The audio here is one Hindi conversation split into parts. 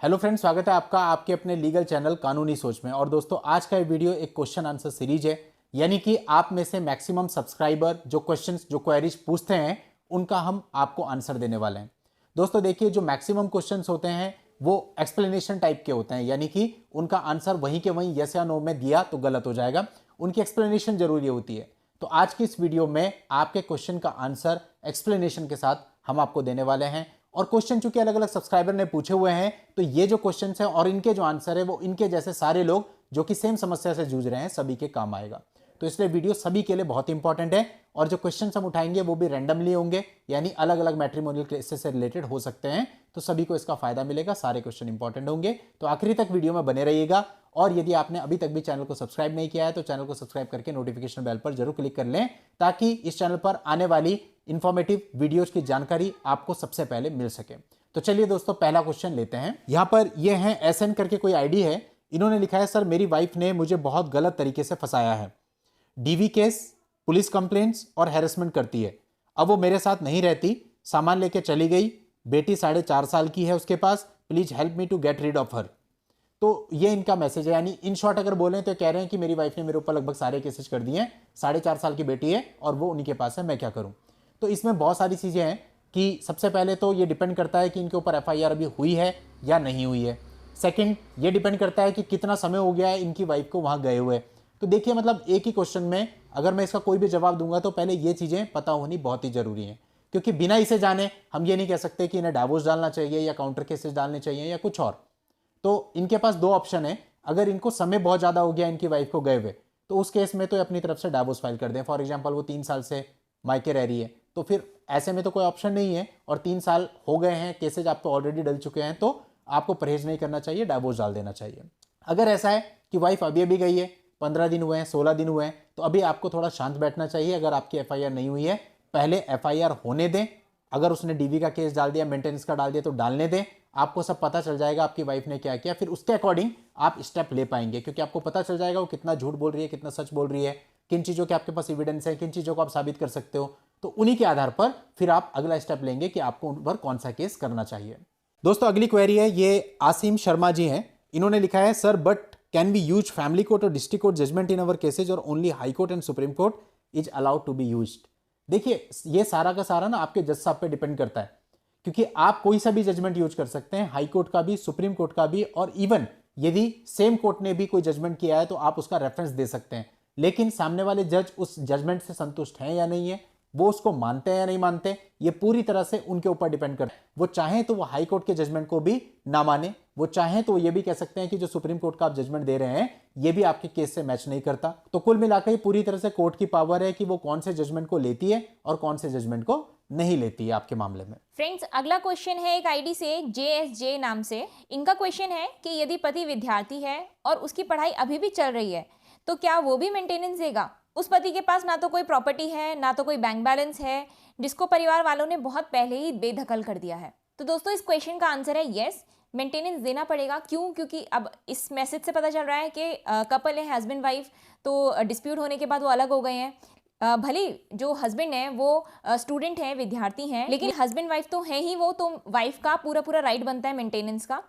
हेलो फ्रेंड्स, स्वागत है आपका आपके अपने लीगल चैनल कानूनी सोच में। और दोस्तों, आज का ये वीडियो एक क्वेश्चन आंसर सीरीज है, यानी कि आप में से मैक्सिमम सब्सक्राइबर जो क्वेश्चंस जो क्वेरीज पूछते हैं उनका हम आपको आंसर देने वाले हैं। दोस्तों देखिए, जो मैक्सिमम क्वेश्चंस होते हैं वो एक्सप्लेनेशन टाइप के होते हैं, यानी कि उनका आंसर वहीं के वहीं यस या नो में दिया तो गलत हो जाएगा, उनकी एक्सप्लेनेशन जरूरी होती है। तो आज की इस वीडियो में आपके क्वेश्चन का आंसर एक्सप्लेनेशन के साथ हम आपको देने वाले हैं। और क्वेश्चन चूंकि अलग अलग सब्सक्राइबर ने पूछे हुए हैं, तो ये जो क्वेश्चन है और इनके जो आंसर है वो इनके जैसे सारे लोग जो कि सेम समस्या से जूझ रहे हैं सभी के काम आएगा। तो इसलिए वीडियो सभी के लिए बहुत इंपॉर्टेंट है। और जो क्वेश्चन हम उठाएंगे वो भी रैंडमली होंगे, यानी अलग अलग मैट्रिमोनियल केसेस से रिलेटेड हो सकते हैं, तो सभी को इसका फायदा मिलेगा। सारे क्वेश्चन इंपॉर्टेंट होंगे, तो आखिरी तक वीडियो में बने रहिएगा। और यदि आपने अभी तक भी चैनल को सब्सक्राइब नहीं किया है तो चैनल को सब्सक्राइब करके नोटिफिकेशन बेल पर जरूर क्लिक कर लें, ताकि इस चैनल पर आने वाली इंफॉर्मेटिव वीडियोस की जानकारी आपको सबसे पहले मिल सके। तो चलिए दोस्तों, पहला क्वेश्चन लेते हैं। यहां पर ये है एसएन करके कोई आईडी है, इन्होंने लिखा है, सर मेरी वाइफ ने मुझे बहुत गलत तरीके से फंसाया है, डीवी केस, पुलिस कंप्लेंट्स और हैरेसमेंट करती है। अब वो मेरे साथ नहीं रहती, सामान लेके चली गई, बेटी 4.5 साल की है उसके पास, please help me to get rid of her. तो ये इनका मैसेज है, यानी इन शॉर्ट अगर बोलें तो कह रहे हैं कि मेरी वाइफ ने मेरे ऊपर लगभग सारे केसेस कर दिए हैं, 4.5 साल की बेटी है और वो उन्हीं के पास है, मैं क्या करूं। तो इसमें बहुत सारी चीजें हैं कि सबसे पहले तो ये डिपेंड करता है कि इनके ऊपर एफआईआर अभी हुई है या नहीं हुई है। सेकंड, ये डिपेंड करता है कि कितना समय हो गया है इनकी वाइफ को वहां गए हुए। तो देखिए, मतलब एक ही क्वेश्चन में अगर मैं इसका कोई भी जवाब दूंगा तो पहले ये चीजें पता होनी बहुत ही जरूरी है, क्योंकि बिना इसे जाने हम ये नहीं कह सकते कि इन्हें डाइवोर्स डालना चाहिए या काउंटर केसेस डालने चाहिए या कुछ और। तो इनके पास दो ऑप्शन है। अगर इनको समय बहुत ज्यादा हो गया इनकी वाइफ को गए हुए, तो उस केस में तो अपनी तरफ से डाइवोर्स फाइल कर दें। फॉर एग्जांपल वो 3 साल से मायके रह रही है, तो फिर ऐसे में तो कोई ऑप्शन नहीं है, और 3 साल हो गए हैं, केसेज आप पे ऑलरेडी डल चुके हैं, तो आपको परहेज नहीं करना चाहिए, डाइवोर्स डाल देना चाहिए। अगर ऐसा है कि वाइफ अभी अभी गई है, 15 दिन हुए हैं, 16 दिन हुए हैं, तो अभी आपको थोड़ा शांत बैठना चाहिए। अगर आपकी एफआईआर नहीं हुई है, पहले एफआईआर होने दें। अगर उसने डीवी का केस डाल दिया, मेंटेनेंस का डाल दिया, तो डालने दें। आपको सब पता चल जाएगा आपकी वाइफ ने क्या किया, फिर उसके अकॉर्डिंग आप स्टेप ले पाएंगे, क्योंकि आपको पता चल जाएगा वो कितना झूठ बोल रही है, कितना सच बोल रही है, किन चीजों के आपके पास एविडेंस है, किन चीजों को आप साबित कर सकते हो। तो उन्हीं के आधार पर फिर आप अगला स्टेप लेंगे कि आपको उन पर कौन सा केस करना चाहिए। दोस्तों, अगली क्वेरी है, ये आसिम शर्मा जी हैं, इन्होंने लिखा है, sir but can we use family court और district court judgement in our cases और only high court and supreme court is allowed to be used. देखिए, ये सारा का सारा ना आपके जज साहब पे डिपेंड करता है, क्योंकि आप कोई सा भी जजमेंट यूज कर सकते हैं, हाई कोर्ट का भी, सुप्रीम कोर्ट का भी, और इवन यदि सेम कोर्ट ने भी कोई जजमेंट किया है तो आप उसका रेफरेंस दे सकते हैं। लेकिन सामने वाले जज उस जजमेंट से संतुष्ट हैं या नहीं है, वो उसको मानते हैं या नहीं मानते, ये पूरी तरह से उनके ऊपर डिपेंड करता है। वो चाहें तो वो हाई कोर्ट के जजमेंट को भी ना माने, वो चाहें तो ये भी कह सकते हैं कि जो सुप्रीम कोर्ट का आप जजमेंट दे रहे हैं ये भी आपके केस से मैच नहीं करता। तो कुल मिलाकर ये पूरी तरह से कोर्ट की पावर है कि वो कौन से जजमेंट को लेती है और कौन से जजमेंट को नहीं लेती है आपके मामले में। फ्रेंड्स, अगला क्वेश्चन है एक आईडी से JSJ नाम से। इनका क्वेश्चन है कि यदि पति विद्यार्थी है और उसकी पढ़ाई अभी भी चल रही है तो क्या वो भी मेंटेनेंस देगा। उस पति के पास ना तो कोई प्रॉपर्टी है, ना तो कोई बैंक बैलेंस है, जिसको परिवार वालों ने बहुत पहले ही बेदखल कर दिया है। तो दोस्तों, इस क्वेश्चन का आंसर है यस, मेंटेनेंस देना पड़ेगा। क्यों? क्योंकि अब इस मैसेज से पता चल रहा है कि कपल है, हस्बैंड वाइफ, तो डिस्प्यूट होने के बाद वो अलग हो गए हैं। भले जो हस्बैंड है वो स्टूडेंट है, विद्यार्थी हैं, लेकिन हस्बैंड वाइफ तो है ही वो, तो वाइफ का पूरा पूरा राइट बनता है मेंटेनेंस का।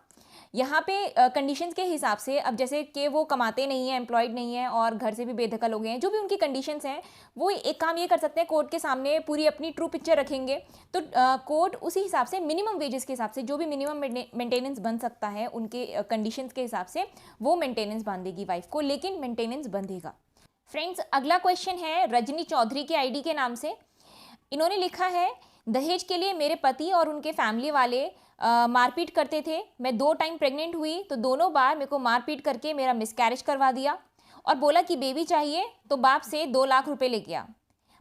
यहाँ पे कंडीशंस के हिसाब से, अब जैसे कि वो कमाते नहीं है, एम्प्लॉयड नहीं है और घर से भी बेदखल हो गए हैं, जो भी उनकी कंडीशंस हैं, वो एक काम ये कर सकते हैं, कोर्ट के सामने पूरी अपनी ट्रू पिक्चर रखेंगे। तो कोर्ट उसी हिसाब से मिनिमम वेजेस के हिसाब से जो भी मिनिमम मेंटेनेंस बन सकता है उनके कंडीशंस के हिसाब से वो मेंटेनेंस बांधेगी वाइफ को, लेकिन मेंटेनेंस बंधेगा। फ्रेंड्स, अगला क्वेश्चन है रजनी चौधरी के आईडी के नाम से। इन्होंने लिखा है, दहेज के लिए मेरे पति और उनके फैमिली वाले मारपीट करते थे। मैं 2 टाइम प्रेग्नेंट हुई तो दोनों बार मेरे को मारपीट करके मेरा मिसकैरेज करवा दिया और बोला कि बेबी चाहिए तो बाप से 2 लाख रुपए ले गया।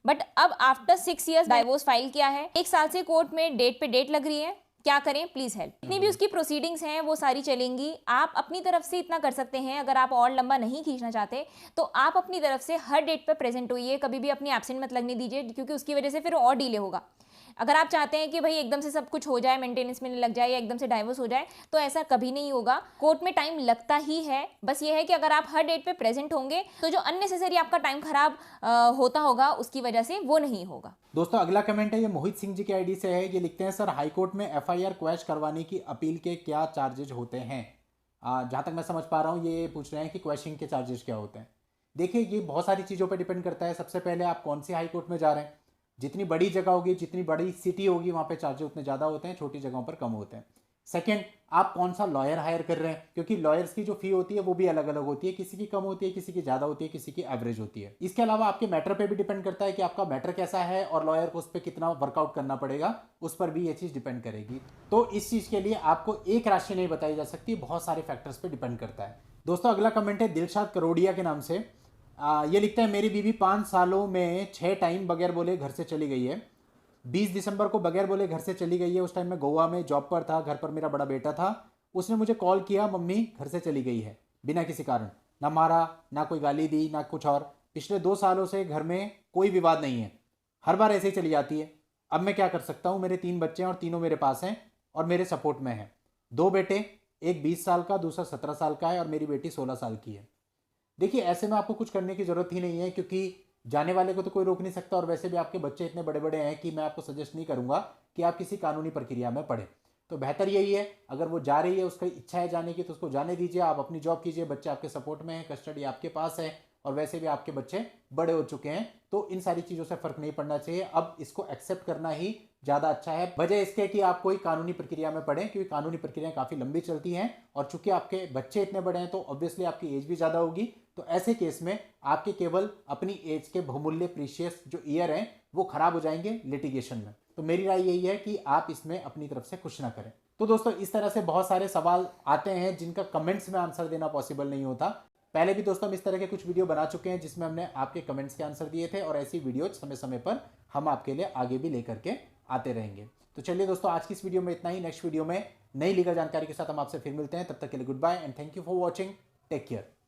बट अब आफ्टर 6 ईयर्स डाइवोर्स फाइल किया है, 1 साल से कोर्ट में डेट पे डेट लग रही है, क्या करें प्लीज हेल्प। जितनी भी उसकी प्रोसीडिंग्स हैं वो सारी चलेंगी। आप अपनी तरफ से इतना कर सकते हैं, अगर आप और लंबा नहीं खींचना चाहते तो आप अपनी तरफ से हर डेट पर प्रेजेंट होइए, कभी भी अपनी एब्सेंट मत लगने दीजिए, क्योंकि उसकी वजह से फिर और डिले होगा। अगर आप चाहते हैं कि भाई एकदम से सब कुछ हो जाए, मेंटेनेंस में लग जाए या एकदम से डाइवोर्स हो जाए, तो ऐसा कभी नहीं होगा। कोर्ट में टाइम लगता ही है, बस ये है कि अगर आप हर डेट पे प्रेजेंट होंगे तो जो अननेसेसरी आपका टाइम खराब होता होगा उसकी वजह से वो नहीं होगा। दोस्तों अगला कमेंट है, ये मोहित सिंह जी के आईडी से है। ये लिखते हैं, सर हाईकोर्ट में एफआईआर क्वैश करवाने की अपील के क्या चार्जेज होते हैं? जहाँ तक मैं समझ पा रहा हूँ ये पूछ रहे हैं कि क्वैशिंग के चार्जेस क्या होते हैं। देखिए ये बहुत सारी चीज़ों पर डिपेंड करता है। सबसे पहले आप कौन सी हाई कोर्ट में जा रहे हैं। जितनी बड़ी जगह होगी, जितनी बड़ी सिटी होगी, वहाँ पे चार्जेस उतने ज़्यादा होते हैं, छोटी जगहों पर कम होते हैं। सेकंड, आप कौन सा लॉयर हायर कर रहे हैं, क्योंकि लॉयर्स की जो फी होती है वो भी अलग अलग होती है। किसी की कम होती है, किसी की ज़्यादा होती है, किसी की एवरेज होती है। इसके अलावा आपके मैटर पे भी डिपेंड करता है कि आपका मैटर कैसा है और लॉयर को उस पर कितना वर्कआउट करना पड़ेगा, उस पर भी ये चीज़ डिपेंड करेगी। तो इस चीज़ के लिए आपको एक राशि नहीं बताई जा सकती, बहुत सारे फैक्टर्स पे डिपेंड करता है। दोस्तों अगला कमेंट है दिलशाद करोड़िया के नाम से। ये लिखते हैं, मेरी बीवी 5 सालों में 6 टाइम बगैर बोले घर से चली गई है। 20 दिसंबर को बगैर बोले घर से चली गई है। उस टाइम मैं गोवा में जॉब पर था, घर पर मेरा बड़ा बेटा था। उसने मुझे कॉल किया, मम्मी घर से चली गई है, बिना किसी कारण। ना मारा, ना कोई गाली दी, ना कुछ और। पिछले 2 सालों से घर में कोई विवाद नहीं है, हर बार ऐसे ही चली जाती है। अब मैं क्या कर सकता हूँ? मेरे 3 बच्चे हैं और तीनों मेरे पास हैं और मेरे सपोर्ट में हैं। 2 बेटे, एक 20 साल का, दूसरा 17 साल का है और मेरी बेटी 16 साल की है। देखिए ऐसे में आपको कुछ करने की ज़रूरत ही नहीं है, क्योंकि जाने वाले को तो कोई रोक नहीं सकता। और वैसे भी आपके बच्चे इतने बड़े बड़े हैं कि मैं आपको सजेस्ट नहीं करूंगा कि आप किसी कानूनी प्रक्रिया में पढ़ें। तो बेहतर यही है, अगर वो जा रही है, उसकी इच्छा है जाने की, तो उसको जाने दीजिए। आप अपनी जॉब कीजिए, बच्चे आपके सपोर्ट में है, कस्टडी आपके पास है और वैसे भी आपके बच्चे बड़े हो चुके हैं, तो इन सारी चीज़ों से फर्क नहीं पड़ना चाहिए। अब इसको एक्सेप्ट करना ही ज़्यादा अच्छा है, बजाय इसके कि आप कोई कानूनी प्रक्रिया में पढ़ें, क्योंकि कानूनी प्रक्रियाएं काफ़ी लंबी चलती हैं और चूंकि आपके बच्चे इतने बड़े हैं तो ऑब्वियसली आपकी एज भी ज़्यादा होगी। तो ऐसे केस में आपके केवल अपनी एज के बहुमूल्य प्रीशियस जो ईयर हैं वो खराब हो जाएंगे लिटिगेशन में। तो मेरी राय यही है कि आप इसमें अपनी तरफ से कुछ ना करें। तो दोस्तों इस तरह से बहुत सारे सवाल आते हैं जिनका कमेंट्स में आंसर देना पॉसिबल नहीं होता। पहले भी दोस्तों हम इस तरह के कुछ वीडियो बना चुके हैं जिसमें हमने आपके कमेंट्स के आंसर दिए थे और ऐसी वीडियो समय समय पर हम आपके लिए आगे भी लेकर के आते रहेंगे। तो चलिए दोस्तों आज की इस वीडियो में इतना ही। नेक्स्ट वीडियो में नई लीगल जानकारी के साथ हम आपसे फिर मिलते हैं। तब तक के लिए good bye and thank you for watching. Take care.